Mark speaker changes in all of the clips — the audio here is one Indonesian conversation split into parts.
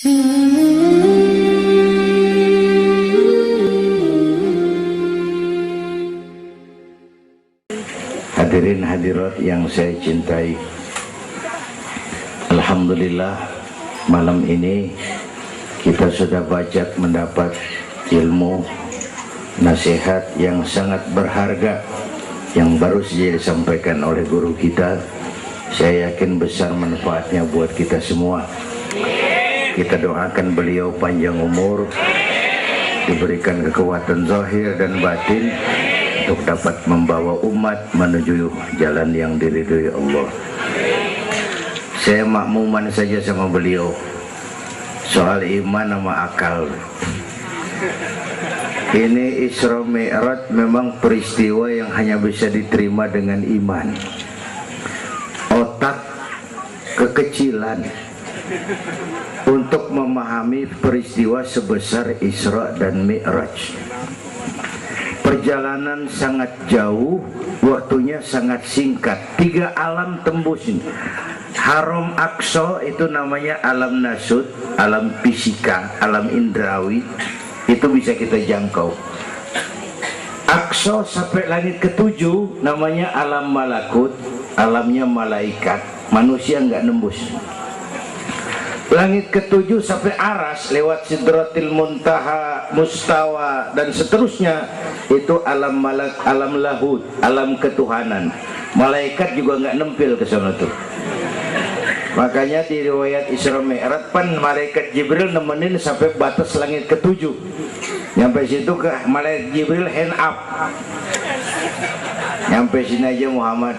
Speaker 1: Hadirin hadirat yang saya cintai, alhamdulillah malam ini kita sudah banyak mendapat ilmu nasihat yang sangat berharga yang baru saja disampaikan oleh guru kita. Saya yakin besar manfaatnya buat kita semua. Kita doakan beliau panjang umur, diberikan kekuatan zahir dan batin untuk dapat membawa umat menuju jalan yang diridhoi Allah. Saya makmuman saja sama beliau soal iman sama akal. Ini Isra Mi'raj memang peristiwa yang hanya bisa diterima dengan iman. Otak kekecilan untuk memahami peristiwa sebesar Isra dan Mi'raj. Perjalanan sangat jauh, waktunya sangat singkat. 3 alam tembusin. Haram Aqsa itu namanya alam nasut, alam fisika, alam indrawi. Itu bisa kita jangkau. Aqsa sampai langit ke-7 namanya alam malakut, alamnya malaikat. Manusia nggak nembus. Langit ke-7 sampai aras lewat Sidratil Muntaha, Mustawa dan seterusnya itu alam malak, alam lahud, alam ketuhanan. Malaikat juga nggak nempel ke sana tuh. Makanya di riwayat Isra Mi'raj malaikat Jibril nemenin sampai batas langit ke-7. Nyampe situ ke malaikat Jibril hand up. Nyampe sini aja Muhammad.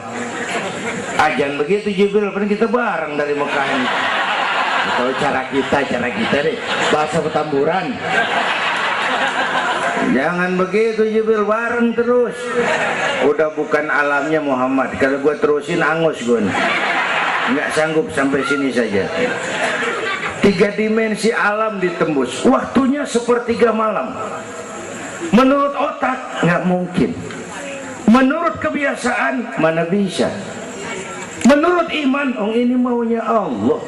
Speaker 1: Ajan begitu Jibril, kan kita bareng dari Mekah ini. Kalau cara kita deh, bahasa Petamburan. Jangan begitu Jibril, bareng terus. Udah bukan alamnya Muhammad. Kalau gue terusin angus gue, nggak sanggup sampai sini saja. 3 dimensi alam ditembus. Waktunya sepertiga malam. Menurut otak nggak mungkin. Menurut kebiasaan mana bisa. Menurut iman, ini maunya Allah.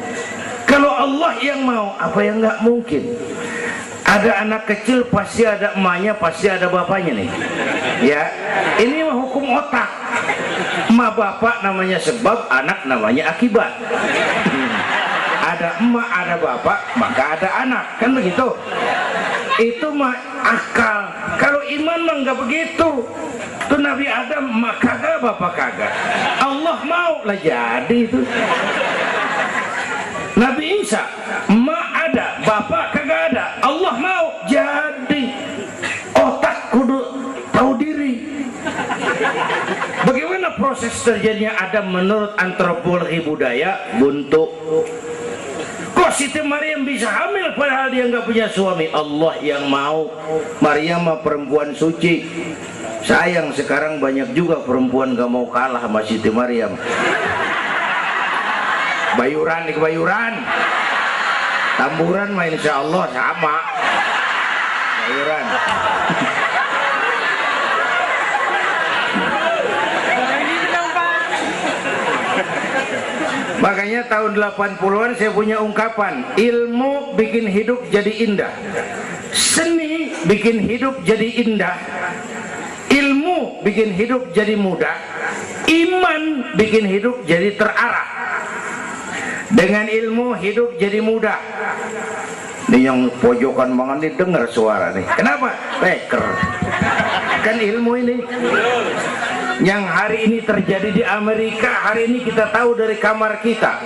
Speaker 1: Kalau Allah yang mau, apa yang nggak mungkin? Ada anak kecil pasti ada emaknya, pasti ada bapaknya nih. Ya, ini mah hukum otak. Emak bapak namanya sebab, anak namanya akibat. Ada emak, ada bapak, maka ada anak, kan begitu? Itu mah akal. Kalau iman mah nggak begitu. Tuh Nabi Adam, emak kagak, bapak kagak. Allah mau lah jadi itu. Nabi Isa, emak ada, bapak kagak ada. Allah mau jadi. Otak kudu tahu diri. Bagaimana proses terjadinya Adam menurut antropologi budaya? Buntu. Kok Siti Maryam bisa hamil padahal dia nggak punya suami? Allah yang mau. Maryam mah perempuan suci. Sayang sekarang banyak juga perempuan gak mau kalah sama Siti Maryam. Bayuran di kebayuran, Tamburan mah insya Allah sama. Bayuran. Makanya tahun 80-an saya punya ungkapan, ilmu bikin hidup jadi indah, seni bikin hidup jadi indah, ilmu bikin hidup jadi mudah, iman bikin hidup jadi terarah. Dengan ilmu hidup jadi mudah. Ini yang pojokan banget nih dengar suara nih. Kenapa? Peker. Kan ilmu ini. Yang hari ini terjadi di Amerika, hari ini kita tahu dari kamar kita.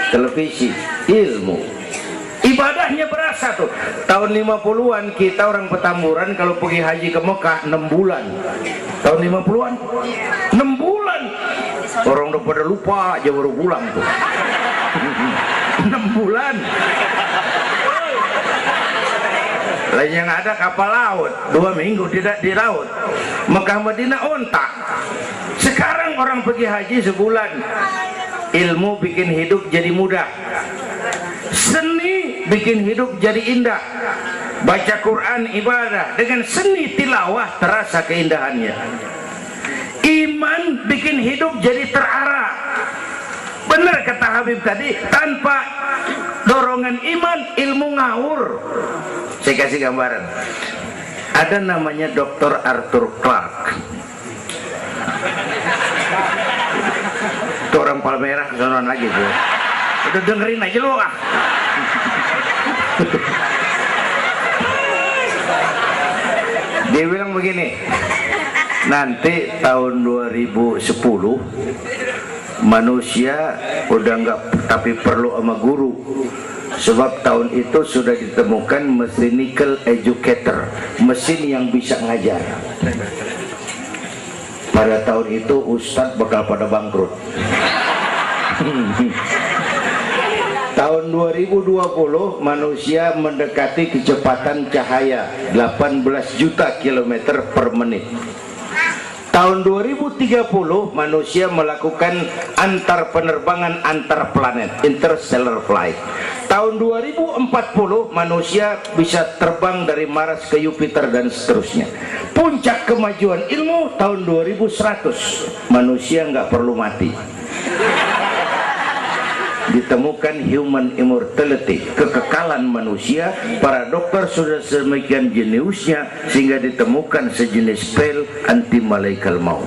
Speaker 1: Televisi, ilmu. Ibadahnya berasa tuh. Tahun 50-an kita orang Petamburan kalau pergi haji ke Mekah 6 bulan. Tahun 50-an 6 bulan. Orang udah pada lupa aja baru pulang tuh. 6 bulan. Lain yang ada kapal laut 2 minggu tidak di laut. Mekah Madinah ontak. Sekarang orang pergi haji sebulan. Ilmu bikin hidup jadi mudah, seni bikin hidup jadi indah. Baca Quran ibadah, dengan seni tilawah terasa keindahannya. Iman bikin hidup jadi terarah. Benar kata Habib tadi, tanpa dorongan iman, ilmu ngawur. Saya kasih gambaran. Ada namanya Dr. Arthur Clarke. Itu orang Palmerah kesonoan lagi tuh. Udah dengerin aja lo ah. Dia bilang begini, nanti tahun 2010 manusia udah nggak tapi perlu sama guru, sebab tahun itu sudah ditemukan mechanical educator, mesin yang bisa ngajar. Pada tahun itu ustadz bakal pada bangkrut. Tahun 2020 manusia mendekati kecepatan cahaya 18 juta kilometer per menit. Tahun 2030 manusia melakukan antar penerbangan antar planet, interstellar flight. Tahun 2040 manusia bisa terbang dari Mars ke Jupiter dan seterusnya. Puncak kemajuan ilmu tahun 2100 manusia nggak perlu mati. Ditemukan human immortality, kekekalan manusia. Para dokter sudah sedemikian jeniusnya sehingga ditemukan sejenis pil anti malaikal maut.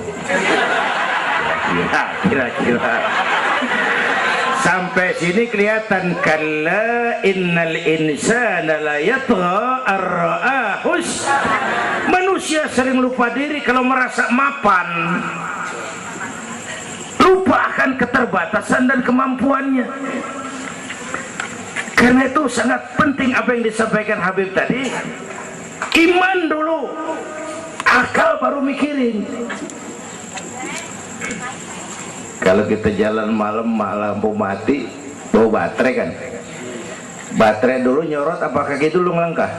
Speaker 1: Ya, kira-kira sampai sini kelihatan. Kalla innal insana la yatgha ar-ra'ahus. Manusia sering lupa diri kalau merasa mapan, lupa akan keterbatasan dan kemampuannya. Karena itu sangat penting apa yang disampaikan Habib tadi. Iman dulu, akal baru mikirin. Kalau kita jalan malam lampu mati, bawa baterai kan, baterai dulu nyorot apa kaki dulu ngelangkah?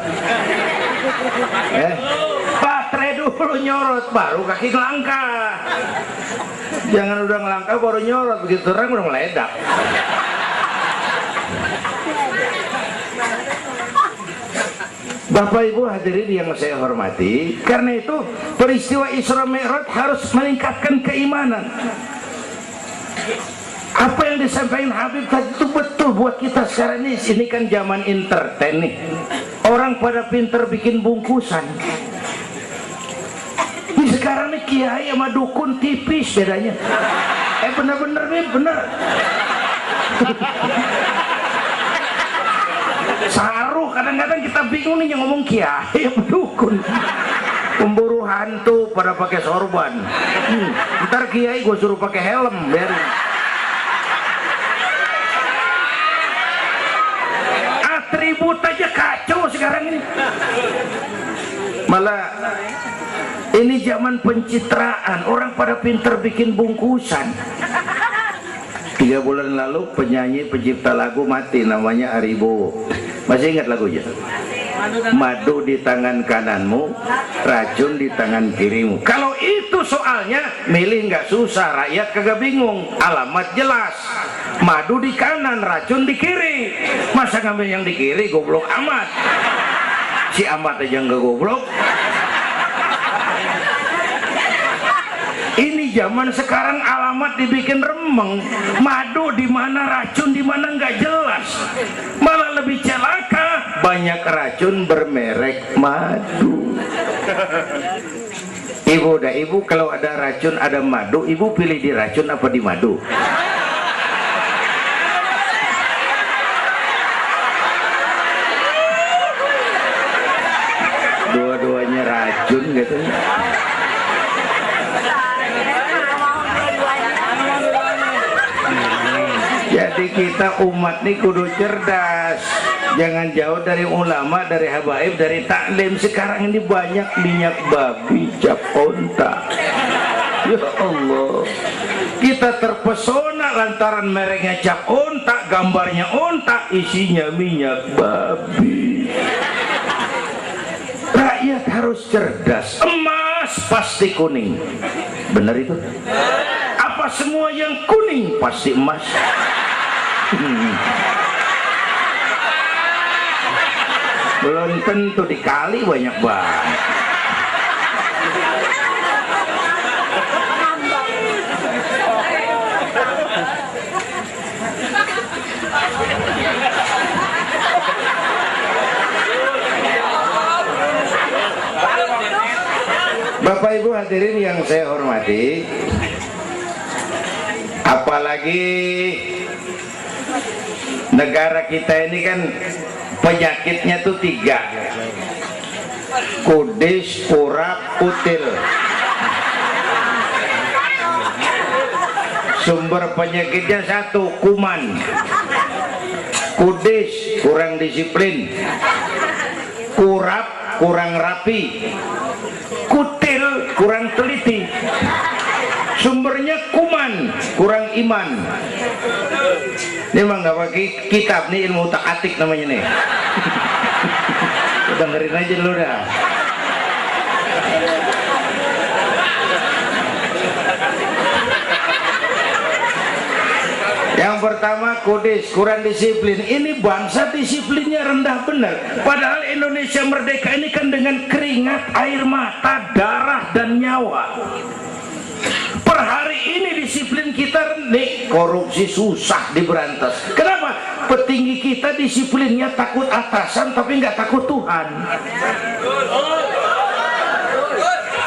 Speaker 1: Baterai dulu nyorot baru kaki ngelangkah. Jangan udah ngelangkah baru nyorot, begitu terang udah meledak. Bapak Ibu hadirin yang saya hormati, karena itu peristiwa Isra Mi'raj harus meningkatkan keimanan. Apa yang disampaikan Habib tadi itu betul buat kita sekarang ini. Ini kan zaman entertain nih. Orang pada pinter bikin bungkusan. Sekarang nih kiai sama dukun tipis bedanya. Bener-bener nih, bener. Saruh, kadang-kadang kita bingung nih yang ngomong kiai sama dukun. Pemburu hantu pada pakai sorban. Ntar kiai gue suruh pakai helm, biarin. Atribut aja kacau sekarang ini. Malah ini zaman pencitraan, orang pada pinter bikin bungkusan. 3 bulan lalu penyanyi pencipta lagu mati, namanya Aribo. Masih ingat lagunya? Madu di tangan kananmu, racun di tangan kirimu. Kalau itu soalnya milih nggak susah, rakyat kagak bingung, alamat jelas. Madu di kanan, racun di kiri. Masa ngambil yang di kiri, goblok amat. Si amat aja nggak goblok. Ini zaman sekarang alamat dibikin remeng, madu di mana, racun di mana nggak jelas. Malah lebih celaka, banyak racun bermerek madu. Ibu kalau ada racun ada madu, ibu pilih di racun apa di madu? Dua-duanya racun gitu. Jadi kita umat nih kudu cerdas, jangan jauh dari ulama, dari habaib, dari taklim. Sekarang ini banyak minyak babi, cap onta. Ya Allah, kita terpesona lantaran mereknya cap onta, gambarnya onta, isinya minyak babi. Rakyat harus cerdas. Emas pasti kuning, benar itu? Apa semua yang kuning pasti emas? Belum tentu, dikali banyak banget. Bapak Ibu hadirin yang saya hormati, apalagi negara kita ini kan penyakitnya tuh 3: kudis, kurap, kutil. Sumber penyakitnya 1, kuman. Kudis, kurang disiplin. Kurap, kurang rapi. Kutil, kurang teliti. Sumbernya kuman, kurang iman. Ini mah nggak pakai kitab nih, ilmu utak-atik namanya nih. Dengerin aja dulu dah. Yang pertama kudis, kurang disiplin. Ini bangsa disiplinnya rendah benar. Padahal Indonesia merdeka ini kan dengan keringat, air mata, darah dan nyawa. Per hari ini disiplin kita rendah, korupsi susah diberantas. Kenapa? Petinggi kita disiplinnya takut atasan tapi nggak takut Tuhan.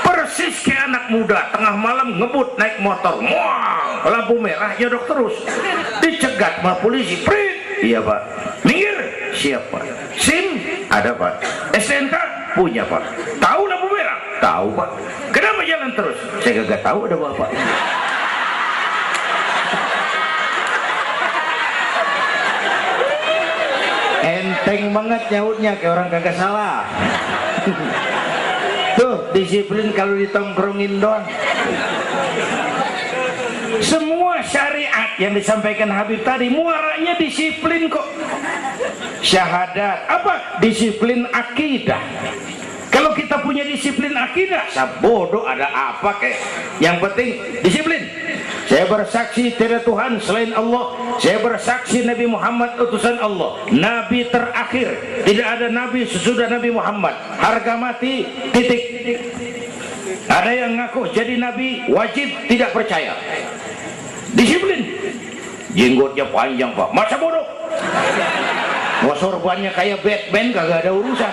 Speaker 1: Persis kayak anak muda tengah malam ngebut naik motor, wah, lampu merah nyodok terus, dicegat sama polisi. Prit, iya pak. Minggir, siapa? SIM ada pak. STNK punya pak. Tahu lampu merah? Tahu pak. Kenapa jalan terus? Saya gak tahu ada bapak. Enteng banget nyautnya kayak orang kagak salah. Tuh disiplin kalau ditongkrongin doang. Semua syariat yang disampaikan Habib tadi muaranya disiplin kok. Syahadat apa? Disiplin akidah. Kalau kita punya disiplin akidah, bodoh ada apa kek? Yang penting disiplin. Saya bersaksi tidak Tuhan selain Allah. Saya bersaksi Nabi Muhammad utusan Allah, Nabi terakhir. Tidak ada Nabi sesudah Nabi Muhammad. Harga mati, titik. Ada yang ngaku jadi Nabi, wajib tidak percaya. Disiplin. Jenggotnya panjang pak, masa bodoh. Mau sorbannya kayak Batman, kagak ada urusan.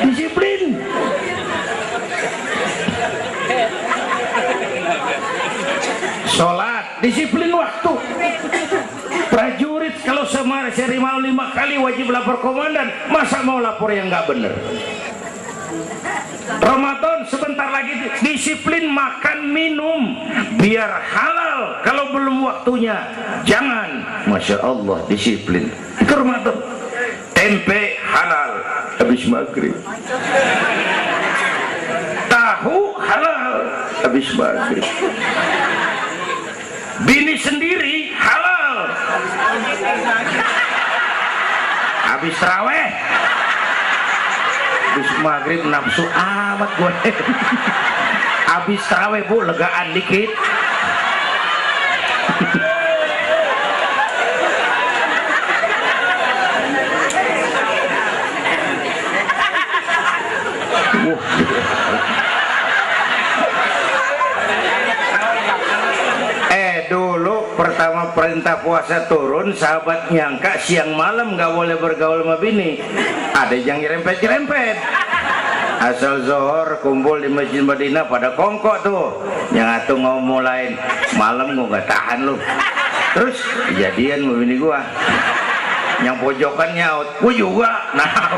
Speaker 1: Disiplin. Sholat, disiplin waktu. Prajurit kalau sehari malam 5 kali wajib lapor komandan, masa mau lapor yang nggak bener? Ramadan sebentar lagi, disiplin makan minum biar halal. Kalau belum waktunya jangan. Masya Allah, disiplin. Itu Ramadan. Tempe halal habis maghrib, tahu halal habis maghrib, bini sendiri halal habis taraweh, habis maghrib nafsu amat gue. Habis taraweh bu, legaan dikit. Dulu pertama perintah puasa turun, sahabat nyangka siang malam nggak boleh bergaul sama bini. Ada yang nyerempet-nyerempet. Asal zohor kumpul di Masjid Madinah pada kongkok tuh. Yang atuh ngomong lain, malam gua nggak tahan lu. Terus kejadian sama bini gua. Yang pojokan nyaut, gua juga. Nah,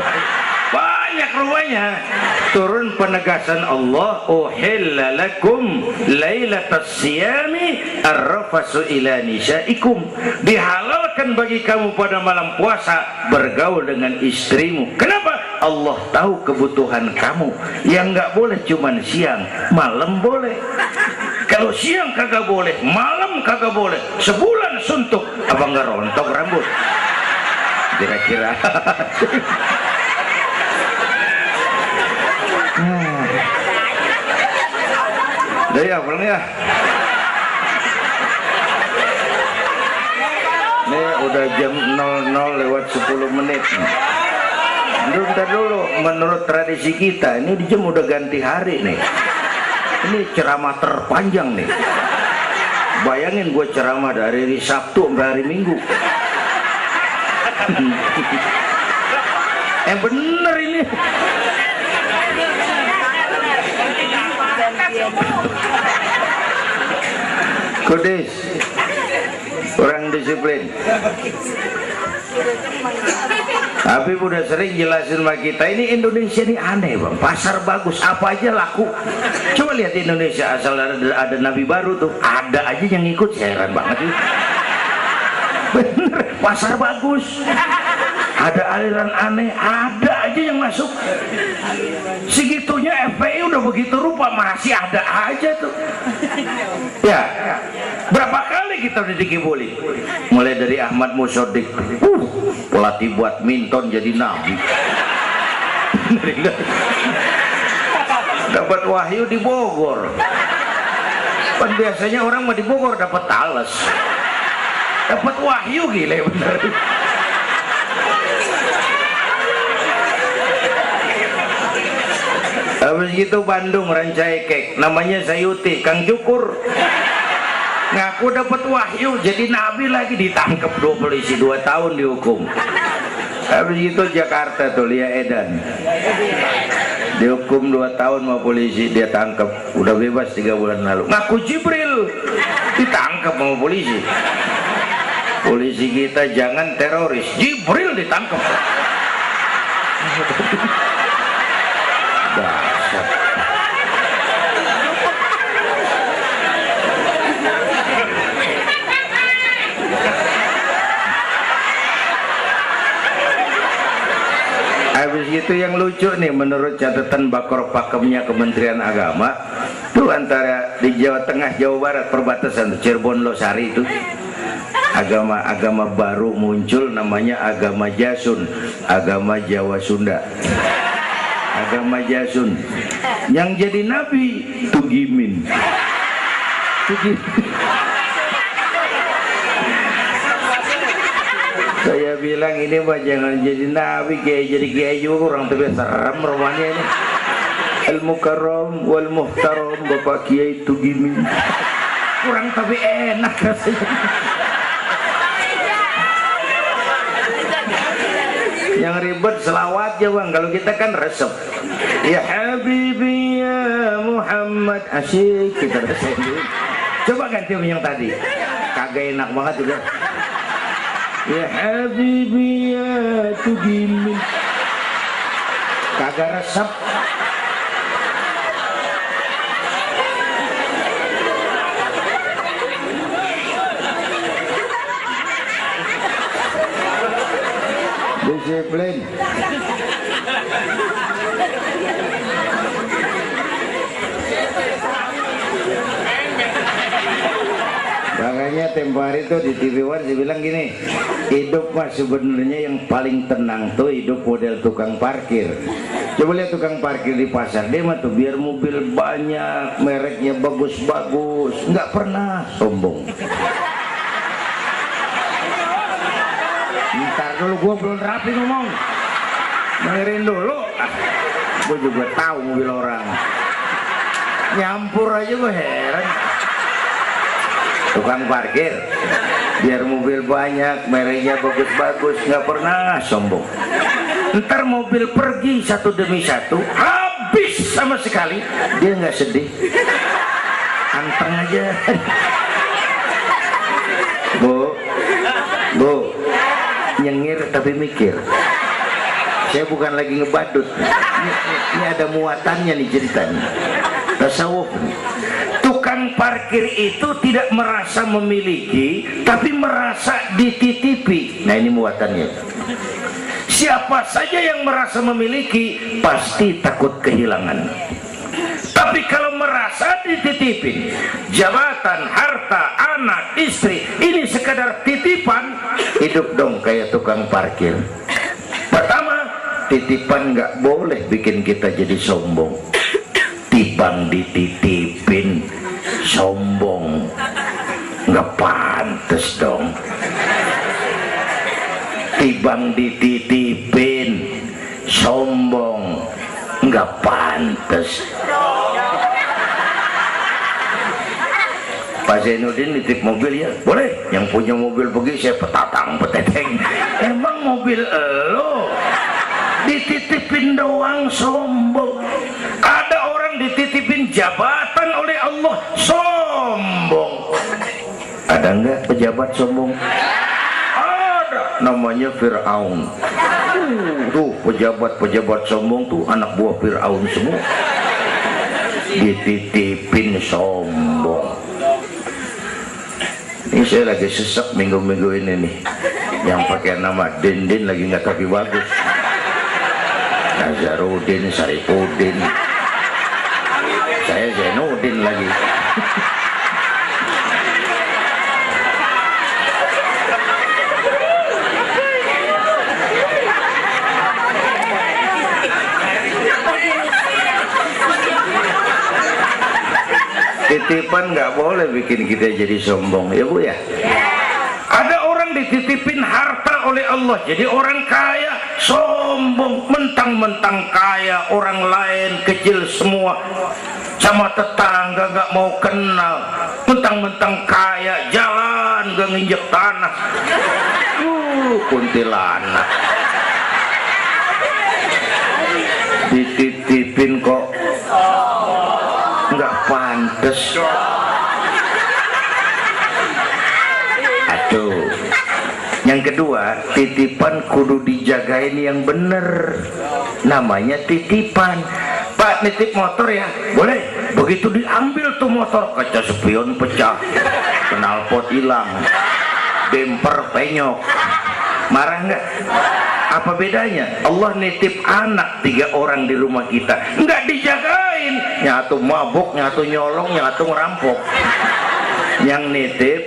Speaker 1: banyak rupanya. Turun penegasan Allah, uhilla lakum lailatas siyami arrafasu ila nisaikum. Dihalalkan bagi kamu pada malam puasa bergaul dengan istrimu. Kenapa? Allah tahu kebutuhan kamu. Yang nggak boleh cuman siang, malam boleh. Kalau siang kagak boleh, malam kagak boleh. Sebulan suntuk, apa nggak rontok rambut? Kira-kira. Udah ya, pulang ya. Ini udah jam 00:10. Bentar dulu, menurut tradisi kita ini di jam udah ganti hari nih. Ini ceramah terpanjang nih. Bayangin gue ceramah dari Sabtu sampai hari Minggu. Bener ini. Kudis, orang disiplin. Tapi udah sering jelasin sama kita, ini Indonesia ini aneh bang, pasar bagus, apa aja laku. Coba lihat Indonesia, asal ada nabi baru tuh, ada aja yang ikut, heran banget itu. Bener, pasar bagus, ada aliran aneh, ada aja yang masuk. Segitunya FPI udah begitu rupa, masih ada aja tuh. Ya, berapa kali kita udah dikibuli, mulai dari Ahmad Musodik, pelatih badminton jadi nabi. Dapat wahyu di Bogor. Kan biasanya orang mah di Bogor dapat tales, dapat wahyu, gila bener. Habis itu Bandung Rancai Kek, namanya Sayuti, Kang Jukur ngaku dapat wahyu jadi nabi, lagi ditangkap 2 polisi 2 tahun dihukum. Habis itu Jakarta tuh Lia Edan dihukum 2 tahun sama polisi, dia tangkap, udah bebas 3 bulan lalu. Ngaku Jibril ditangkap sama polisi. Polisi kita jangan teroris, Jibril ditangkap. Habis itu yang lucu nih, menurut catatan Bakor Pakemnya Kementerian Agama tuh, antara di Jawa Tengah Jawa Barat perbatasan Cirebon Losari itu agama baru muncul, namanya agama Jasun, agama Jawa Sunda. Agama Jasun yang jadi nabi Tugimin. Saya bilang ini mah jangan jadi nabi, kayak jadi kiai juga kurang lebih serem rumahnya ini. Al Mukarram wal Muhtaram Bapak Kiai Tugimin, kurang tapi enak rasanya. Yang ribet selawat ya bang, kalau kita kan resep. Ya Habibi ya Muhammad, asyik kita resep. Coba ganti yang tadi, kagak enak banget udah. Ya Habibi ya Tugimin, kagak resep. Disiplin. Makanya tempo hari tuh di TV One dia bilang gini, hidup mah sebenarnya yang paling tenang tuh hidup model tukang parkir. Coba lihat tukang parkir di pasar, dia mah tuh biar mobil banyak, mereknya bagus-bagus, nggak pernah sombong. Ntar dulu, gua belum rapi ngomong, dengerin dulu. Gua juga tahu mobil orang, nyampur aja gua heran. Tukang parkir biar mobil banyak, mereknya bagus-bagus, nggak pernah sombong. Ntar mobil pergi satu demi satu, habis sama sekali, dia nggak sedih, anteng aja. Bu, nyengir tapi mikir. Saya bukan lagi ngebadut, ini ada muatannya nih ceritanya. Tasawuf. Tukang parkir itu tidak merasa memiliki, tapi merasa dititipi. Nah ini muatannya. Siapa saja yang merasa memiliki pasti takut kehilangan. Tapi kalau merasa dititipin, jabatan, harta, anak, istri, ini sekadar titipan, hidup dong kayak tukang parkir. Pertama, titipan nggak boleh bikin kita jadi sombong. Tibang dititipin sombong, nggak pantes dong. Tibang dititipin sombong, nggak pantes. Pak Zainuddin nitip mobil ya, boleh. Yang punya mobil pergi saya petatang peteteng. Emang mobil lo dititipin doang sombong. Ada orang dititipin jabatan oleh Allah sombong. Ada enggak pejabat sombong? Ada, namanya Fir'aun. Tuh pejabat-pejabat sombong tuh anak buah Fir'aun semua. Dititipin sombong. Ini saya lagi sesek minggu-minggu ini nih. Yang pakai nama Dindin lagi nggak tapi bagus. Nazarudin, Saripudin. Saya Zainuddin lagi. Titipan nggak boleh bikin kita jadi sombong, ya Bu ya. Ada orang dititipin harta oleh Allah jadi orang kaya, sombong, mentang-mentang kaya, orang lain kecil semua, sama tetangga nggak mau kenal, mentang-mentang kaya, jalan gak nginjek tanah. Kuntilanak dititipin kok nggak pantes. Aduh. Yang kedua, titipan kudu dijagain yang bener. Namanya titipan. Pak, nitip motor ya? Boleh. Begitu diambil tuh motor, kaca spion pecah, knalpot hilang, bemper penyok. Marah nggak? Apa bedanya? Allah nitip anak 3 orang di rumah kita, nggak dijagain, nyatu mabuk, nyatu nyolong, nyatu ngerampok. Yang nitip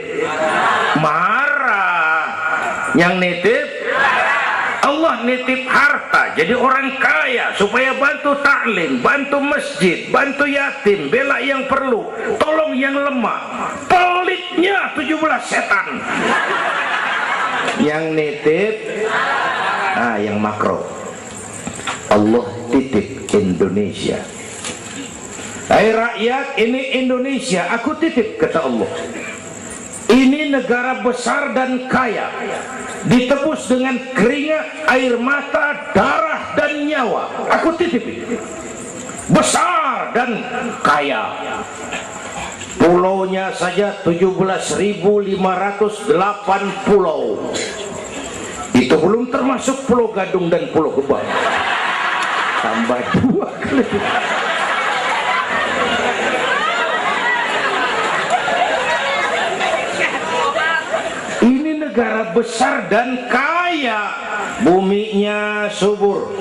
Speaker 1: marah, yang nitip Allah nitip harta jadi orang kaya supaya bantu taklim, bantu masjid, bantu yatim, bela yang perlu, tolong yang lemah. Pelitnya 17 setan. Yang nitip yang makro, Allah titip Indonesia. Hai rakyat, ini Indonesia aku titip, kata Allah. Ini negara besar dan kaya, ditebus dengan keringat, air mata, darah dan nyawa. Aku titip ini. Besar dan kaya. Pulaunya saja 17.508 pulau. Itu belum termasuk Pulau Gadung dan Pulau Gebang. Tambah 2 kali. Ini negara besar dan kaya. Buminya subur.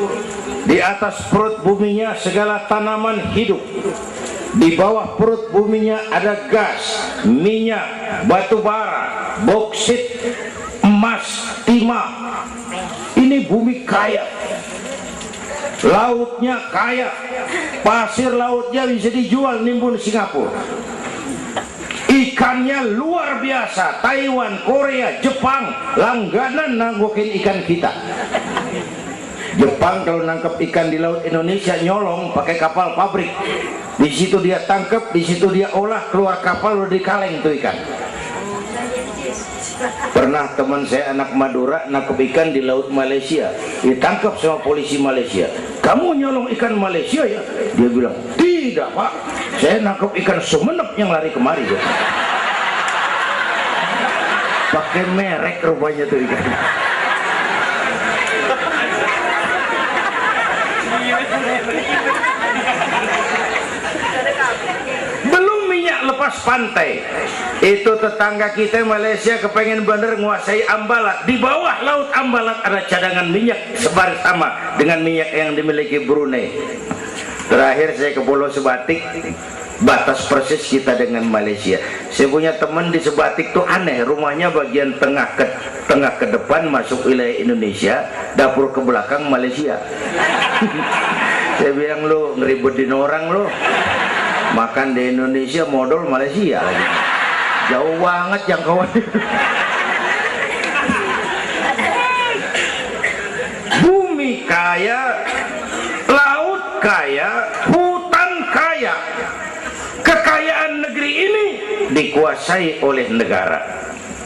Speaker 1: Di atas perut buminya segala tanaman hidup. Di bawah perut buminya ada gas, minyak, batu bara, boksit, emas, timah. Ini bumi kaya. Lautnya kaya. Pasir lautnya bisa dijual nimbun Singapura. Ikannya luar biasa. Taiwan, Korea, Jepang langganan nanggokin ikan kita. Jepang kalau nangkep ikan di laut Indonesia nyolong pakai kapal pabrik. Di situ dia tangkep, di situ dia olah, keluar kapal udah dikaleng tuh ikan. Pernah teman saya anak Madura nangkep ikan di laut Malaysia, ditangkap sama polisi Malaysia. Kamu nyolong ikan Malaysia ya? Dia bilang, tidak Pak, saya nangkep ikan Sumenep yang lari kemari. Pakai merek rupanya tuh ikan. Belum minyak lepas pantai. Itu tetangga kita Malaysia kepengen bener nguasai Ambalat. Di bawah laut Ambalat ada cadangan minyak sebaris sama dengan minyak yang dimiliki Brunei. Terakhir saya ke Pulau Sebatik, batas persis kita dengan Malaysia. Saya punya teman di Sebatik tuh aneh, rumahnya bagian tengah ke depan masuk wilayah Indonesia, dapur ke belakang Malaysia. Saya bilang, lu ngeribetin orang lu, makan di Indonesia modal Malaysia lagi, jauh banget jangkauannya. Bumi kaya, laut kaya, hutan kaya. Kekayaan negeri ini dikuasai oleh negara.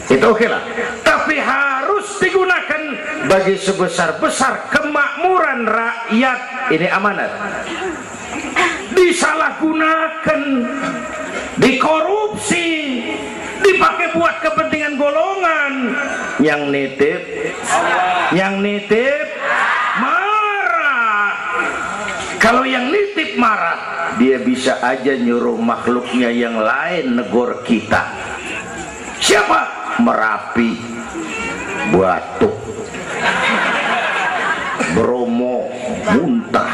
Speaker 1: Itu oke lah, tapi harus digunakan bagi sebesar-besar kemakmuran iuran rakyat ini amanat disalahgunakan, dikorupsi, dipakai buat kepentingan golongan. Yang nitip marah. Kalau yang nitip marah, dia bisa aja nyuruh makhluknya yang lain negor kita. Siapa? Merapi, Batuk, Bromo muntah,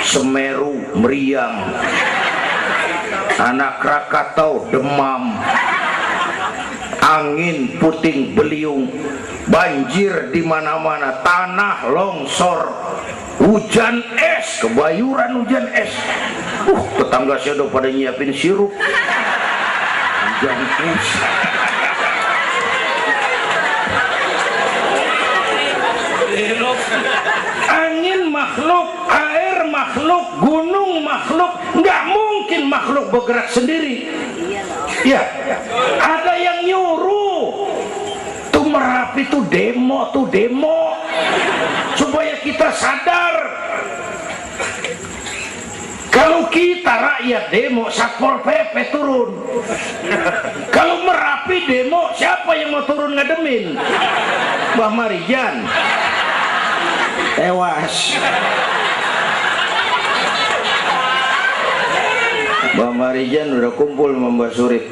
Speaker 1: Semeru meriang, Anak Krakatau demam, angin puting beliung, banjir di mana-mana, tanah longsor, hujan es, kebayuran hujan es. Tetangga saya udah pada nyiapin sirup hujan es. Angin makhluk, air makhluk, gunung makhluk, nggak mungkin makhluk bergerak sendiri. Ya, ada yang nyuruh. Tuh Merapi tuh demo supaya kita sadar. Kalau kita rakyat demo, Satpol PP turun. Kalau Merapi demo, siapa yang mau turun ngademin? Mbah Marijan tewas. Mbah Marijan udah kumpul sama Mbah Surip.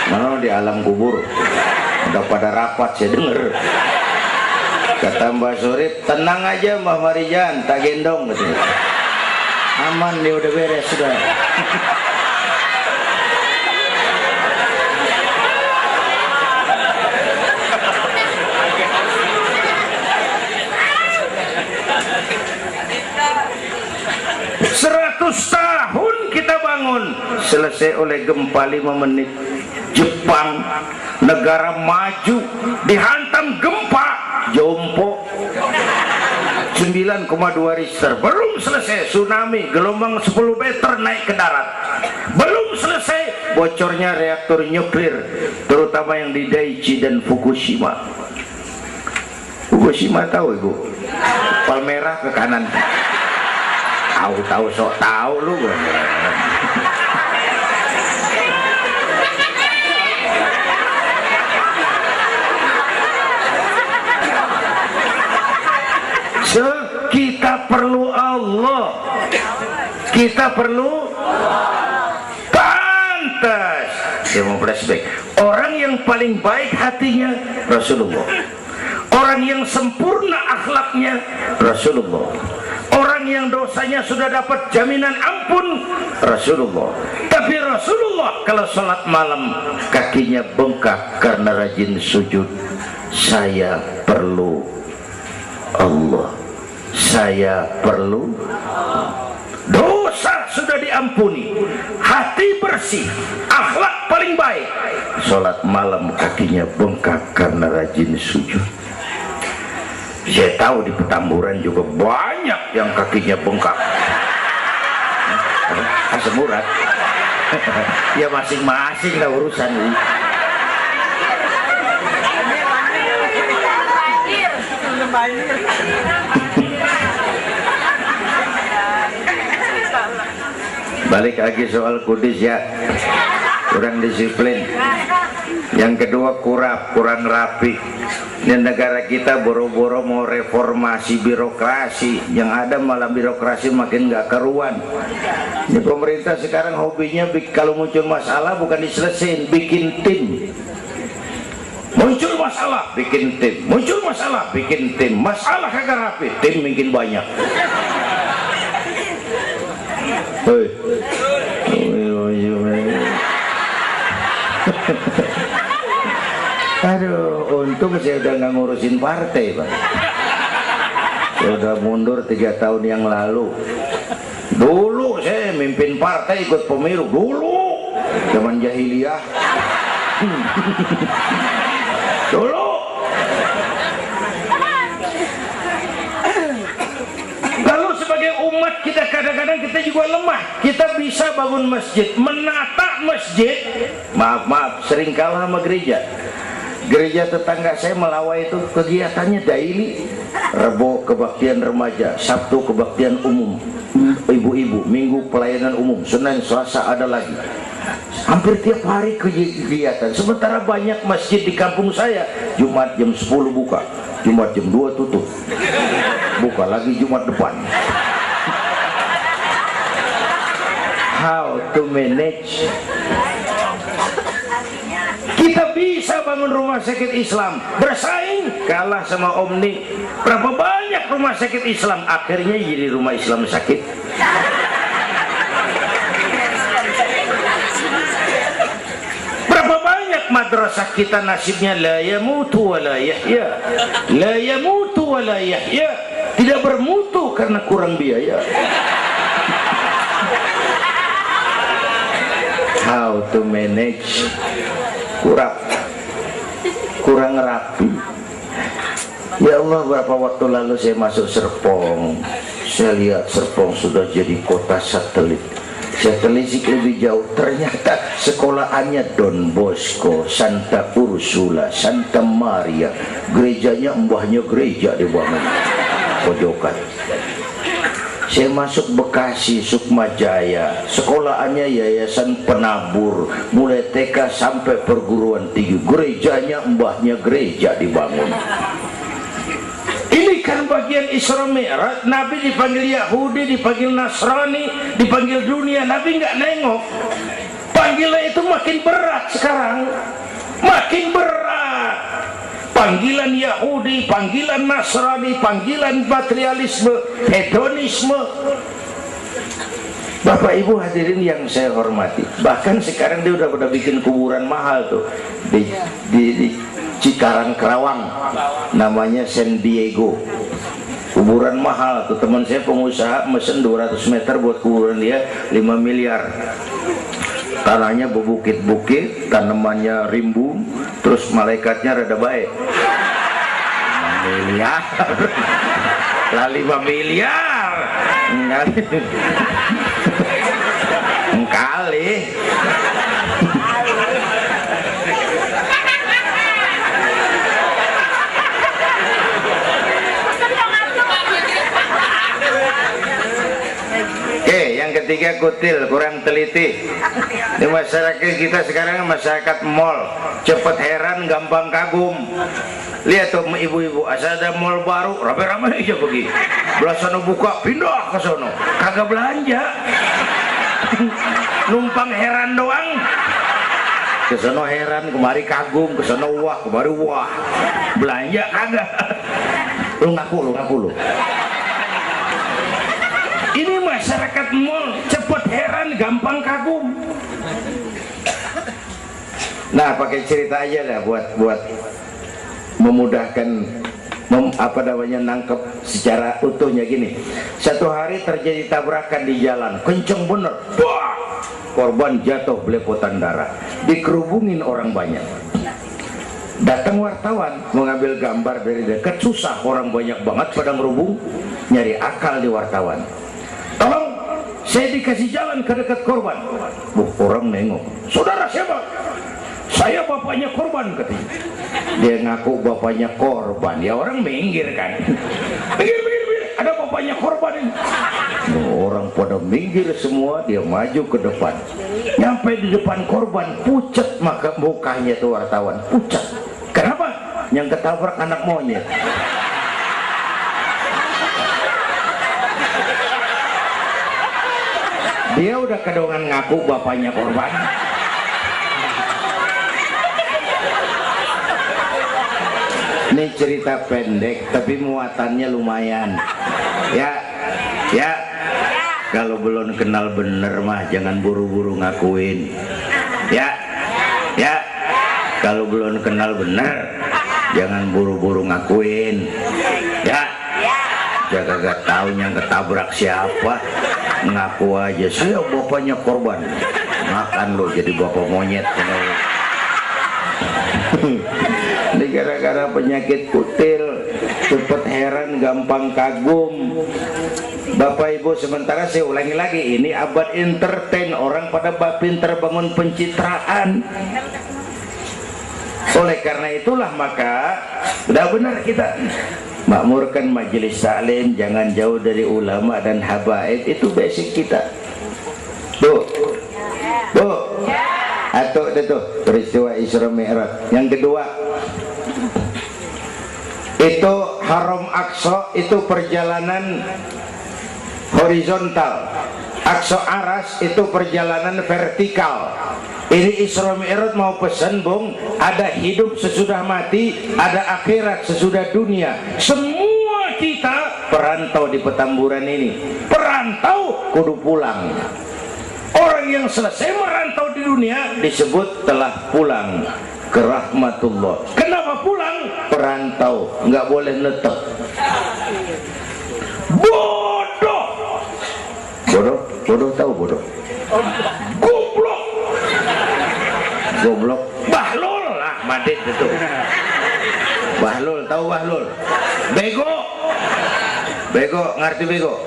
Speaker 1: Mana di alam kubur udah pada rapat, saya denger. Kata Mbah Surip, tenang aja Mbah Marijan, tak gendong gitu. Aman nih, udah beres sudah. 100 tahun kita bangun, selesai oleh gempa 5 menit. Jepang, negara maju, dihantam gempa, jompo 9,2 Richter. Belum selesai tsunami, gelombang 10 meter naik ke darat. Belum selesai bocornya reaktor nuklir, terutama yang di Daiichi dan Fukushima. Fukushima tahu ibu? Palmerah ke kanan. Tahu sok tahu lu. Kita perlu Allah. Kita perlu pantas. Saya mau flashback. Orang yang paling baik hatinya Rasulullah. Orang yang sempurna akhlaknya Rasulullah. Orang yang dosanya sudah dapat jaminan ampun Rasulullah. Tapi Rasulullah kalau sholat malam kakinya bengkak karena rajin sujud. Saya perlu Allah. Saya perlu dosa sudah diampuni, hati bersih, akhlak paling baik. Sholat malam kakinya bengkak karena rajin sujud. Saya tahu di Petamburan juga banyak yang kakinya bengkak. Asam urat. Ya masing-masing lah urusan ini. Balik lagi soal kudus ya, kurang disiplin. Yang kedua kurang rapi. Dan negara kita boro-boro mau reformasi birokrasi, yang ada malah birokrasi makin gak keruan. Ini pemerintah sekarang hobinya kalau muncul masalah bukan diselesain, bikin tim. Muncul masalah, bikin tim. Muncul masalah, bikin tim. Masalah kagak rapi, tim makin banyak. Hei. Aduh, untung saya udah nggak ngurusin partai, Pak. Saya udah mundur 3 tahun yang lalu. Dulu saya mimpin partai, ikut pemilu dulu, zaman jahiliyah. Dulu. Lalu sebagai umat kita kadang-kadang kita juga lemah. Kita bisa bangun masjid, menata masjid. Maaf, sering kalah sama gereja. Gereja tetangga saya Melawai itu kegiatannya daily. Rebo kebaktian remaja, Sabtu kebaktian umum ibu-ibu, Minggu pelayanan umum, Senin Selasa ada lagi. Hampir tiap hari kegiatan. Sementara banyak masjid di kampung saya Jumat jam 10 buka, Jumat jam 2 tutup, buka lagi Jumat depan. How to manage? Kita bisa bangun rumah sakit Islam, bersaing kalah sama Omni. Berapa banyak rumah sakit Islam akhirnya jadi rumah Islam sakit. Berapa banyak madrasah kita nasibnya la yamutu wa la yahya, la yamutu wa la yahya, tidak bermutu karena kurang biaya. How to manage? Kurang rapi. Ya Allah, berapa waktu lalu saya masuk Serpong, saya lihat Serpong sudah jadi kota satelit. Saya telisik lebih jauh, ternyata sekolahannya Don Bosco, Santa Ursula, Santa Maria, gerejanya mbahnya gereja di bangun pojokan. Saya masuk Bekasi, Sukmajaya, sekolahannya Yayasan Penabur, mulai TK sampai perguruan tinggi, gerejanya mbahnya gereja dibangun. Ini kan bagian Isra Mi'raj. Nabi dipanggil Yahudi, dipanggil Nasrani, dipanggil dunia, Nabi nggak nengok. Panggilan itu makin berat sekarang, makin berat. Panggilan Yahudi, panggilan Nasrani, panggilan materialisme, hedonisme. Bapak Ibu hadirin yang saya hormati, bahkan sekarang dia udah bikin kuburan mahal tuh di Cikarang Kerawang, namanya San Diego. Kuburan mahal tuh, teman saya pengusaha mesen 200 meter buat kuburan dia 5 miliar. Tanahnya berbukit-bukit, tanamannya rimbun, terus malaikatnya rada baik. 5 miliar lah, 5 miliar engkali. Oke, yang ketiga kutil, kurang teliti. Di masyarakat kita sekarang masyarakat mall, cepet heran, gampang kagum. Lihat tuh ibu-ibu, asal ada mall baru, rame-rame aja pergi. Belah sana buka, pindah ke sono, kagak belanja. Numpang heran doang. Ke sono heran, kemari kagum, ke sono wah, kemari wah. Belanja kagak. Lu ngaku lu. Ini masyarakat mall, cepet heran, gampang kagum. Nah, pakai cerita aja lah buat memudahkan nangkep secara utuhnya gini. Satu hari terjadi tabrakan di jalan, kenceng bener, wah, korban jatuh belepotan darah, dikerubungin orang banyak. Datang wartawan mengambil gambar dari dekat, susah, orang banyak banget pada ngerubung, nyari akal di wartawan. Tolong, saya dikasih jalan ke dekat korban. Orang nengok, saudara siapa? Saya bapaknya korban, katanya. Dia ngaku bapaknya korban, ya orang minggir kan. Minggir, ada bapaknya korban ini. Orang pada minggir semua, dia maju ke depan. Nyampe di depan korban, pucat maka mukanya tuh wartawan, pucat. Kenapa? Yang ketabrak anak monyet. Dia udah kedongan ngaku bapaknya korban. Ini cerita pendek tapi muatannya lumayan. Ya. Kalau belum kenal bener mah jangan buru-buru ngakuin. Ya. Kalau belum kenal bener jangan buru-buru ngakuin. Ya. Jaga gak tahu yang ketabrak siapa, ngaku aja saya bapaknya korban. Makan lo jadi bapak monyet. Ini gara-gara penyakit kutil, cepet heran, gampang kagum. Bapak Ibu, sementara saya ulangi lagi, ini abad entertain, orang pada pinter bangun pencitraan. Oleh karena itulah maka sudah benar kita makmurkan majelis taklim, jangan jauh dari ulama dan habaib, itu basic kita. Bu, atau itu peristiwa Isra Mi'raj. Yang kedua, itu Haram Aqsa, itu perjalanan horizontal. Aqsa Aras itu perjalanan vertikal. Ini Isra Mi'raj mau pesan, Bung, ada hidup sesudah mati, ada akhirat sesudah dunia. Semua kita perantau di Petamburan ini. Perantau kudu pulang. Orang yang selesai merantau di dunia disebut telah pulang ke rahmatullah. Kenapa pulang? Perantau, nggak boleh netep. Bodoh. Bodoh tahu bodoh? Goblok. Bahlul lah, Madit itu. Bahlul, tahu Bahlul? Bego, ngerti bego?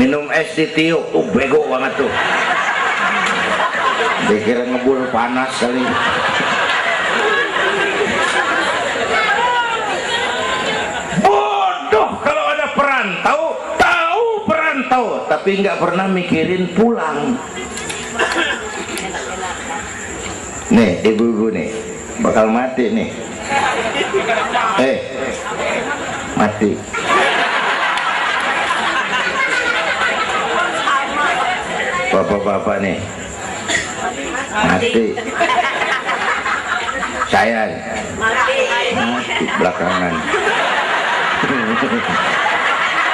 Speaker 1: Minum es ditiup, bego banget tuh. Dikira ngebul panas kali. Bodoh kalau ada perantau, tahu perantau, tapi nggak pernah mikirin pulang. Nih, ibu-ibu nih, bakal mati nih. Mati. Bapak-bapak nih, mati. Saya mati belakangan.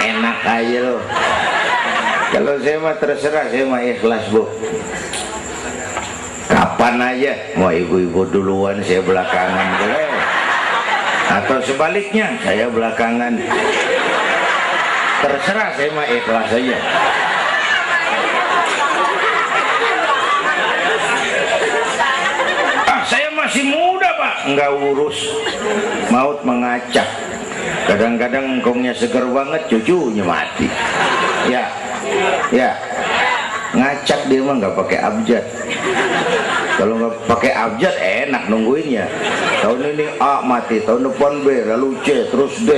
Speaker 1: Enak aja loh. Kalau saya mah terserah, saya mah ikhlas, Bu. Kapan aja, mau ibu-ibu duluan, saya belakangan, boleh. Atau sebaliknya, saya belakangan. Terserah, saya mah ikhlas saja. Saya masih muda, Pak. Enggak urus. Maut mengacak. Kadang-kadang engkongnya seger banget, cucunya mati. Ya. Ngacak dia mah nggak pakai abjad. Kalau nggak pakai abjad enak nungguinnya. Tahun ini A mati, tahun depan B, lalu C, terus D,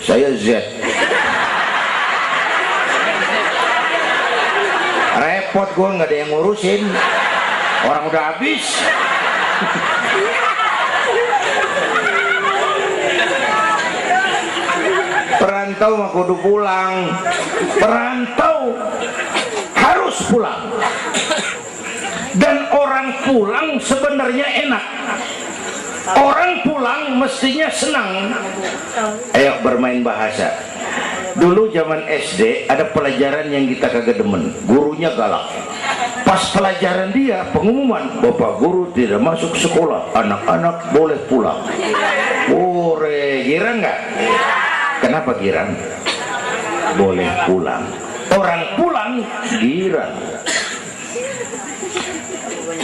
Speaker 1: saya Z. Repot gua, nggak ada yang ngurusin. Orang udah habis. Perantau mah kudu pulang. Perantau harus pulang. Dan orang pulang sebenarnya enak. Orang pulang mestinya senang. Ayo bermain bahasa. Dulu zaman SD ada pelajaran yang kita kagak demen. Gurunya galak. Pas pelajaran dia pengumuman, Bapak guru tidak masuk sekolah, anak-anak boleh pulang. Girang nggak? Kenapa girang? Boleh pulang. Orang pulang girang.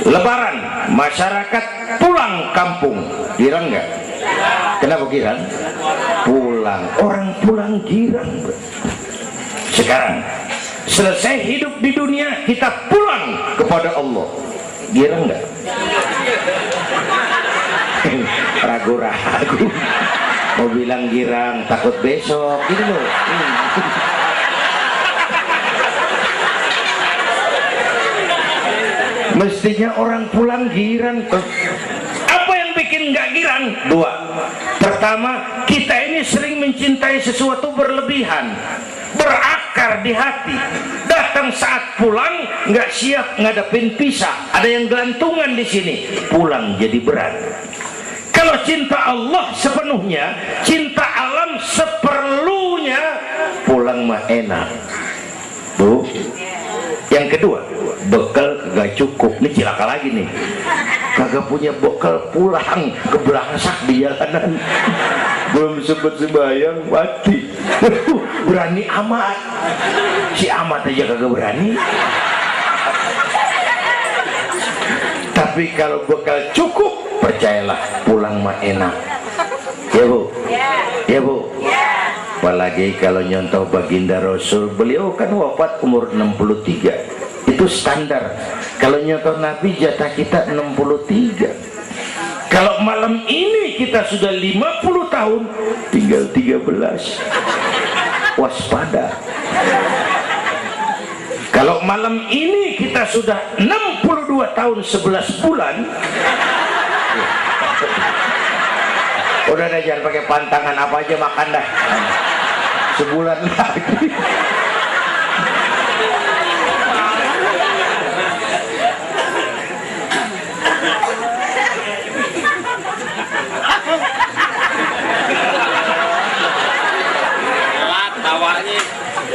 Speaker 1: Lebaran, masyarakat pulang kampung, girang nggak? Kenapa girang? Pulang. Orang pulang girang. Sekarang selesai hidup di dunia, kita pulang kepada Allah, girang nggak? Ragu-ragu. Mau bilang girang, takut besok gitu loh. Mestinya orang pulang girang. Apa yang bikin nggak girang? Dua. Pertama, kita ini sering mencintai sesuatu berlebihan, berakar di hati. Datang saat pulang nggak siap ngadepin pisah, ada yang gelantungan di sini, pulang jadi berat. Kalau cinta Allah sepenuhnya, cinta alam seperlunya, pulang mah enak, Bu. Yang kedua, bekal kagak cukup. Ini cilaka lagi nih, kagak punya bekal, pulang kebelangsak di jalanan, belum sempet sembahyang mati. Berani amat, si amat aja kagak berani. Tapi kalau bekal cukup, percayalah pulang mah enak. Ya Bu, ya Bu. Apalagi kalau nyontoh baginda Rasul, beliau kan wafat umur 63, itu standar. Kalau nyontoh Nabi, jatah kita 63. Kalau malam ini kita sudah 50 tahun, tinggal 13. Waspada. Kalau malam ini kita sudah 62 tahun 11 bulan, udah deh, jangan pakai pantangan, apa aja makan dah. Sebulan lagi.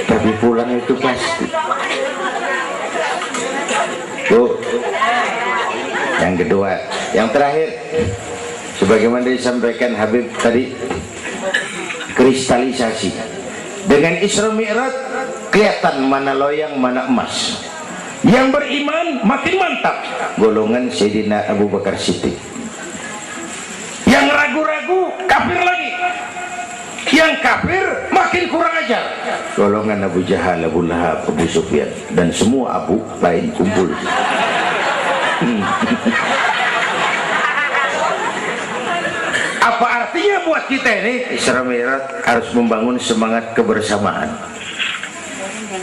Speaker 1: Tapi pulang itu pasti. Tuh. Yang kedua, yang terakhir, sebagaimana disampaikan Habib tadi, kristalisasi. Dengan Isra Mi'raj kelihatan mana loyang mana emas. Yang beriman makin mantap, golongan Sayyidina Abu Bakar Siddiq. Yang ragu-ragu kafir lagi. Yang kafir makin kurang ajar, golongan Abu Jahal, Abu Lahab, Abu Sufyan, dan semua Abu lain kumpul. Apa artinya buat kita ini? Isra Mi'raj harus membangun semangat kebersamaan,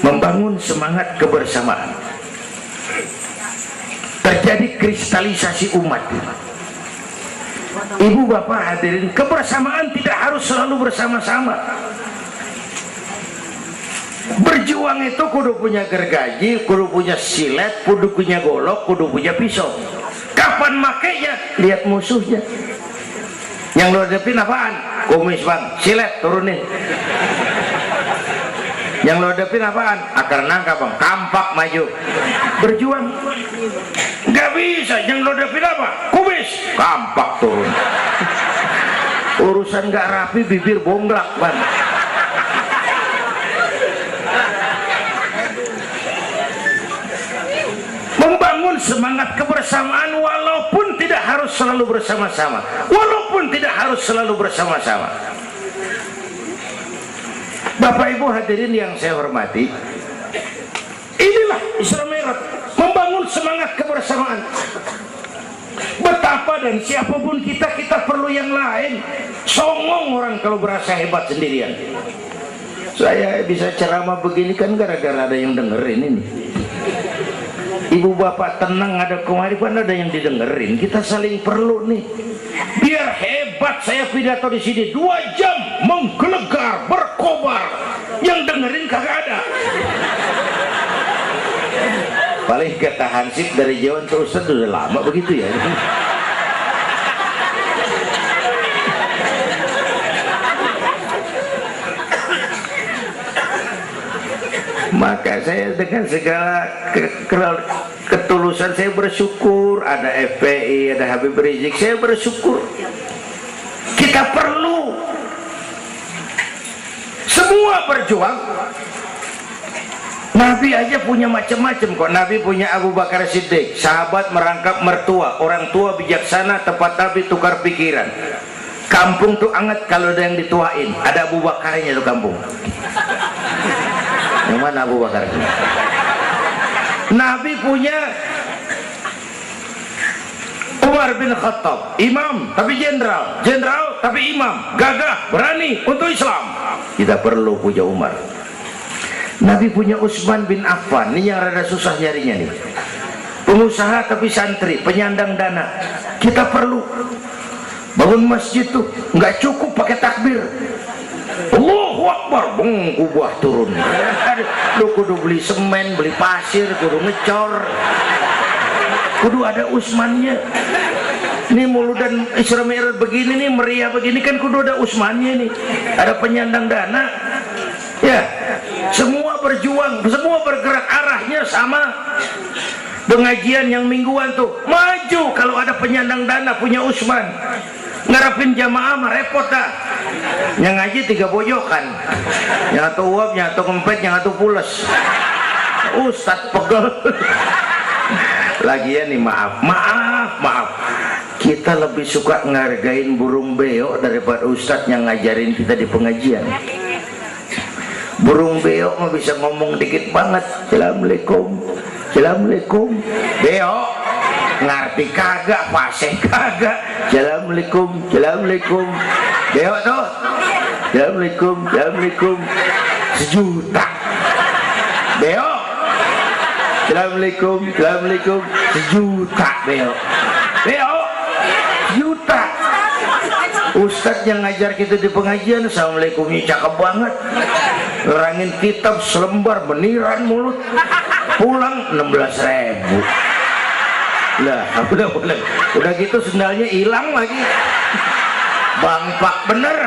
Speaker 1: membangun semangat kebersamaan. Terjadi kristalisasi umat. Ibu bapak hadirin, kebersamaan tidak harus selalu bersama-sama. Berjuang itu kudu punya gergaji, kudu punya silet, kudu punya golok, kudu punya pisau. Kapan makainya? Lihat musuhnya. Yang lo hadapin apaan? Kumis bang, silet turunin. Yang lo hadapin apaan? Akar nangka bang, kampak maju. Berjuang. Gak bisa, yang lo hadapin apa? Kumis, kampak turun. Urusan gak rapi, bibir bonglak bang. Membangun semangat kebersamaan walaupun tidak harus selalu bersama-sama, walaupun tidak harus selalu bersama-sama. Bapak Ibu hadirin yang saya hormati, inilah Isra Mi'raj, membangun semangat kebersamaan. Betapa dan siapapun kita, kita perlu yang lain. Songong orang kalau berasa hebat sendirian. Saya bisa ceramah begini kan gara-gara ada yang dengerin ini. Ibu bapak tenang, ada kearifan, ada yang didengerin. Kita saling perlu nih. Biar hebat saya pidato di sini 2 jam menggelegar, berkobar. Yang dengerin kagak ada. Paling kata Hansip dari Jawa terus udah lama begitu ya. Maka saya dengan segala ketulusan saya bersyukur ada FPI, ada Habib Rizik, saya bersyukur. Kita perlu semua berjuang. Nabi aja punya macam-macam kok. Nabi punya Abu Bakar Siddiq, sahabat merangkap mertua, orang tua bijaksana, tempat Nabi tukar pikiran. Kampung tuh anget kalau ada yang dituain. Ada Abu Bakarnya tuh kampung. Yang mana Abu Bakar? Nabi punya Umar bin Khattab, imam tapi jenderal, jenderal tapi imam, gagah, berani untuk Islam. Kita perlu punya Umar. Nabi punya Utsman bin Affan, ini yang rada susah nyarinya nih. Pengusaha tapi santri, penyandang dana. Kita perlu bangun masjid tuh nggak cukup pakai takbir. Allahu Akbar, kubah turun. Lu kudu beli semen, beli pasir, kudu ngecor, kudu ada Utsmannya. Ini muludan Isra Mi'raj begini nih, meriah begini kan kudu ada Utsmannya nih. Ada penyandang dana. Ya, semua berjuang, semua bergerak arahnya sama. Pengajian yang mingguan tuh maju kalau ada penyandang dana punya Utsman. Ngarapin jamaah mah repot dah. Yang ngaji 3 pojokan, yang satu uap, yang satu kempet, yang satu pules. Ustadz pegel. Lagian nih maaf, kita lebih suka ngargain burung beo daripada ustadz yang ngajarin kita di pengajian. Burung beo mah bisa ngomong dikit banget, assalamualaikum, assalamualaikum, beo ngerti kagak, fasih kagak. Assalamualaikum, assalamualaikum. Beok tuh. Assalamualaikum, assalamualaikum. 1 juta. Beok. Assalamualaikum, assalamualaikum. 1 juta beok. Beok. Juta. Ustadz yang ngajar kita di pengajian, assalamualaikumnya cakep banget, nerangin kitab selembar beniran mulut, pulang 16.000. Lah udah gitu sendalnya hilang lagi, bangpak bener.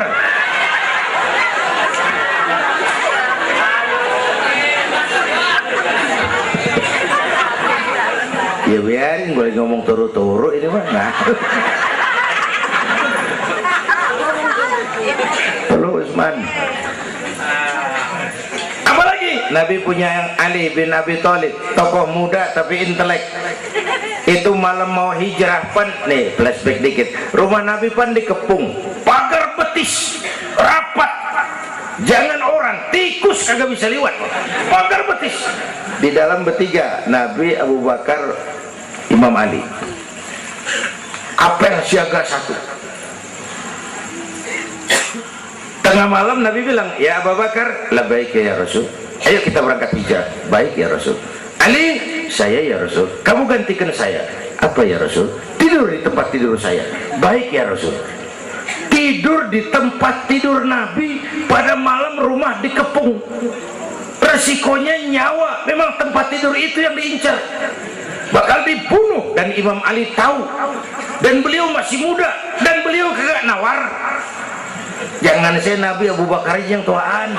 Speaker 1: Ya biarin, boleh ngomong turu-turu ini mah. Nah. Halo Usman. Apalagi Nabi punya yang Ali bin Abi Thalib, tokoh muda tapi intelek. Itu malam mau hijrah pan, nih flashback dikit. Rumah Nabi pan dikepung, pagar betis, rapat. Jangan orang, tikus kagak bisa liwat. Pagar betis. Di dalam bertiga, Nabi, Abu Bakar, Imam Ali. Apel siaga 1. Tengah malam Nabi bilang, ya Abu Bakar, labbaik ya Rasul, ayo kita berangkat hijrah. Baik ya Rasul. Ali, saya ya Rasul, kamu gantikan saya. Apa ya Rasul? Tidur di tempat tidur saya. Baik ya Rasul. Tidur di tempat tidur Nabi pada malam rumah dikepung. Resikonya nyawa, memang tempat tidur itu yang diincar, bakal dibunuh, dan Imam Ali tahu, dan beliau masih muda, dan beliau kagak nawar. Jangan saya Nabi, Abu Bakar yang tuaan.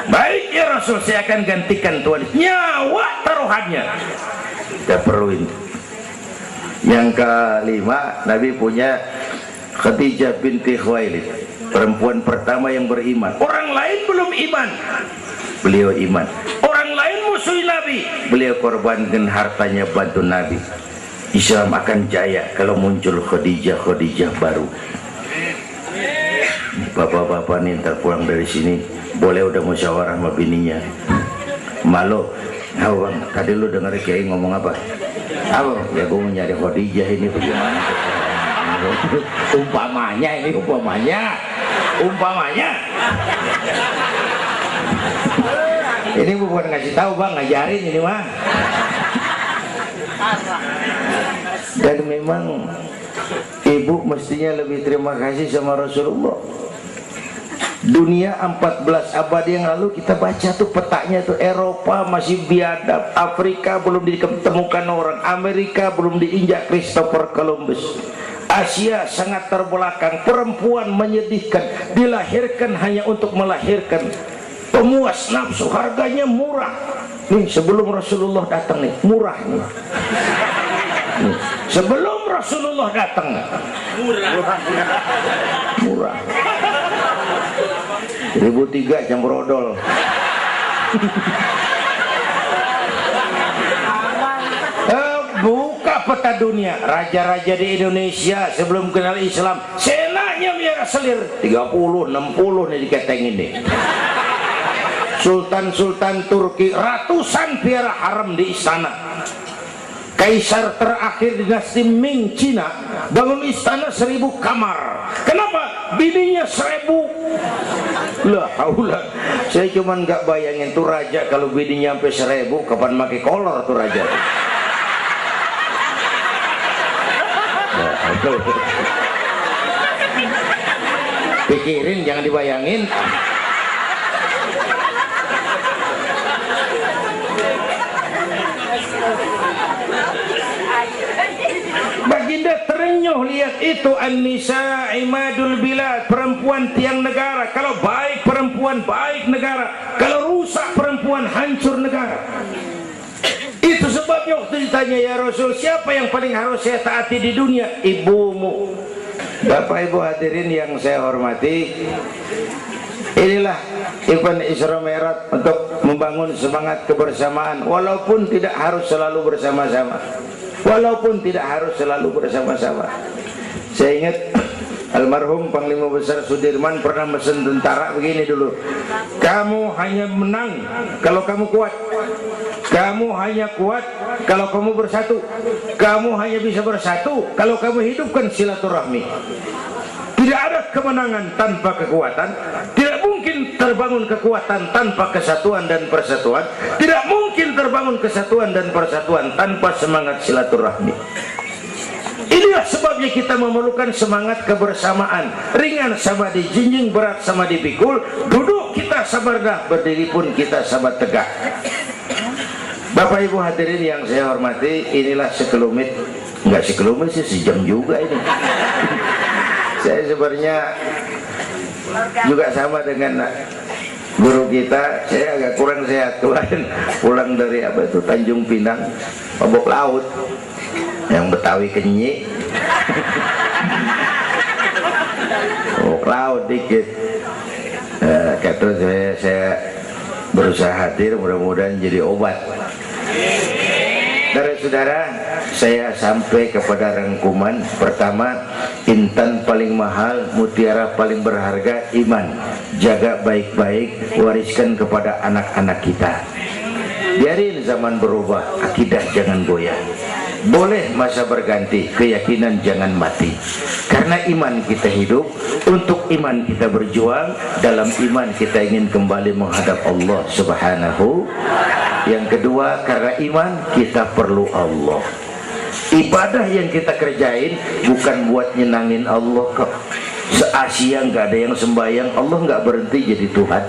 Speaker 1: Baik ya Rasul, saya akan gantikan tuan. Nyawa taruhannya kita perluin. Yang kelima, Nabi punya Khadijah binti Khuwailid, perempuan pertama yang beriman. Orang lain belum iman, beliau iman. Orang lain musuh Nabi, beliau korbankan hartanya bantu Nabi. Islam akan jaya kalau muncul Khadijah baru. Bapak-bapak nih ntar pulang dari sini boleh udah musyawarah sama bininya. Malu, nah bang, tadi lu denger Kiai ngomong apa? Apa? Ya gue mau nyari Khadijah ini bagaimana? Umpamanya ini, umpamanya. Ini bukan ngasih tahu bang, ngajarin ini mah. Dan memang ibu mestinya lebih terima kasih sama Rasulullah. Dunia 14 abad yang lalu kita baca tuh petanya tuh, Eropa masih biadab, Afrika belum ditemukan orang, Amerika belum diinjak Christopher Columbus, Asia sangat terbelakang, perempuan menyedihkan, dilahirkan hanya untuk melahirkan, pemuas nafsu, harganya murah. Nih sebelum Rasulullah datang nih, murah nih. Nih, sebelum Rasulullah datang, murah. 1003 campur odol. Buka peta dunia, raja-raja di Indonesia sebelum kenal Islam, senanya biara selir 30, 60 nih diketengin nih. Sultan-sultan Turki ratusan biara haram di istana. Kaisar terakhir dinasti Ming Cina bangun istana 1000 kamar. Kenapa? Bininya 1000. Lah, haulah. Saya cuman nggak bayangin tuh raja kalau bininya sampai 1000, kapan pakai kolor tuh raja. Pikirin, jangan dibayangin. Baginda terenyuh lihat itu, An-Nisa Imadul Bilad, perempuan tiang negara. Kalau baik perempuan, baik negara. Kalau rusak perempuan, hancur negara. Itu sebabnya waktu ditanya, ya Rasul, siapa yang paling harus saya taati di dunia? Ibumu. Bapak Ibu hadirin yang saya hormati, inilah event Isra Mi'raj untuk membangun semangat kebersamaan, walaupun tidak harus selalu bersama-sama. Walaupun tidak harus selalu bersama-sama. Saya ingat Almarhum Panglima Besar Sudirman pernah mesen tentara begini dulu, kamu hanya menang kalau kamu kuat, kamu hanya kuat kalau kamu bersatu, kamu hanya bisa bersatu kalau kamu hidupkan silaturahmi. Tidak ada kemenangan tanpa kekuatan, tidak mungkin terbangun kekuatan tanpa kesatuan dan persatuan, tidak mungkin terbangun kesatuan dan persatuan tanpa semangat silaturahmi. Inilah sebabnya kita memerlukan semangat kebersamaan. Ringan sama dijinjing, berat sama dipikul. Duduk kita sabar dah, berdiri pun kita sabar tegak. Bapak Ibu hadirin yang saya hormati, inilah sekelumit, enggak sekelumit sih, sejam juga ini. Saya sebenarnya juga sama dengan guru kita, saya agak kurang sehat. Kemarin pulang dari Tanjung Pinang, mabok laut. Yang Betawi kenyi laut dikit. Kata saya berusaha hadir, mudah-mudahan jadi obat. Saudara-saudara, saya sampai kepada rangkuman pertama, intan paling mahal, mutiara paling berharga, iman. Jaga baik-baik, wariskan kepada anak-anak kita. Biarin zaman berubah, akidah jangan goyah. Boleh masa berganti, keyakinan jangan mati. Karena iman kita hidup, untuk iman kita berjuang, dalam iman kita ingin kembali menghadap Allah Subhanahu. Yang kedua, karena iman kita perlu Allah. Ibadah yang kita kerjain bukan buat nyenangin Allah kok. Se-Asia nggak ada yang sembahyang, Allah nggak berhenti jadi Tuhan.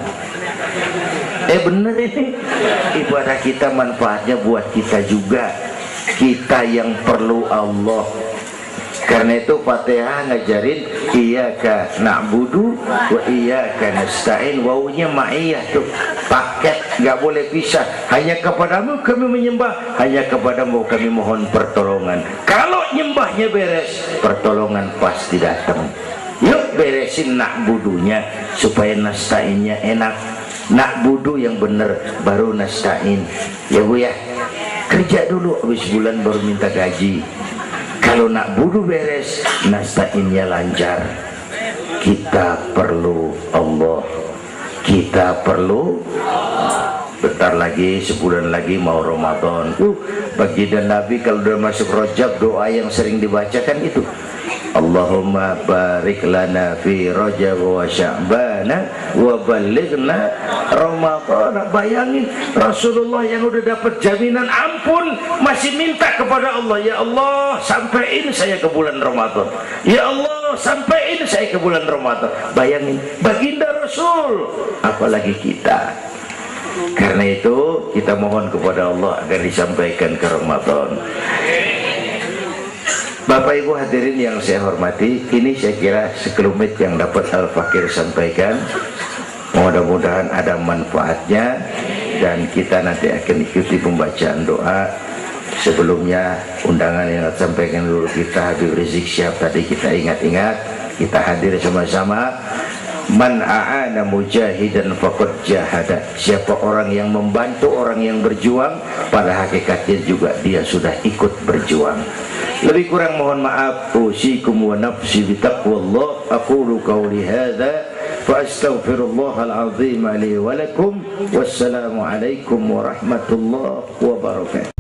Speaker 1: Bener ini, ibadah kita manfaatnya buat kita juga. Kita yang perlu Allah. Karena itu Fatihah ngajarin iyyaka na'budu wa iyyaka nasta'in. Wawunya ma'iyah tuh, paket, nggak boleh pisah. Hanya kepadamu kami menyembah, hanya kepadamu kami mohon pertolongan. Kalau nyembahnya beres, pertolongan pasti datang. Yuk beresin na'budunya supaya nasta'innya enak. Na'budu yang bener, baru nasta'in. Ya Bu ya, kerja dulu, habis bulan baru minta gaji. Kalau na'budu beres, nasta'innya lancar. Kita perlu Allah. Kita perlu. Bentar lagi, sebulan lagi mau Ramadan. Baginda Nabi kalau udah masuk Rajab, doa yang sering dibacakan itu, Allahumma barik lana fi Rajab wa Sya'bana wa balighna Ramadan. Bayangin Rasulullah yang udah dapat jaminan ampun masih minta kepada Allah, ya Allah sampaiin saya ke bulan Ramadan, ya Allah sampaiin saya ke bulan Ramadan. Bayangin baginda Rasul, apalagi kita. Karena itu kita mohon kepada Allah agar disampaikan ke Ramadan. Bapak Ibu hadirin yang saya hormati, ini saya kira sekelumit yang dapat Al-Fakir sampaikan. Mudah-mudahan ada manfaatnya, dan kita nanti akan ikuti pembacaan doa. Sebelumnya undangan yang sampaikan dulu kita, Habib Rizik Syihab tadi kita ingat-ingat, kita hadir sama-sama. Man a'ana mujahidan faqad jahada. Siapa orang yang membantu orang yang berjuang, pada hakikatnya juga dia sudah ikut berjuang. Lebih kurang mohon maaf. Usikum wa nafsi bitaqwallah. Aqulu qawli hadza fa astaghfirullahal azim li wa lakum. Wassalamu alaikum warahmatullahi wabarakatuh.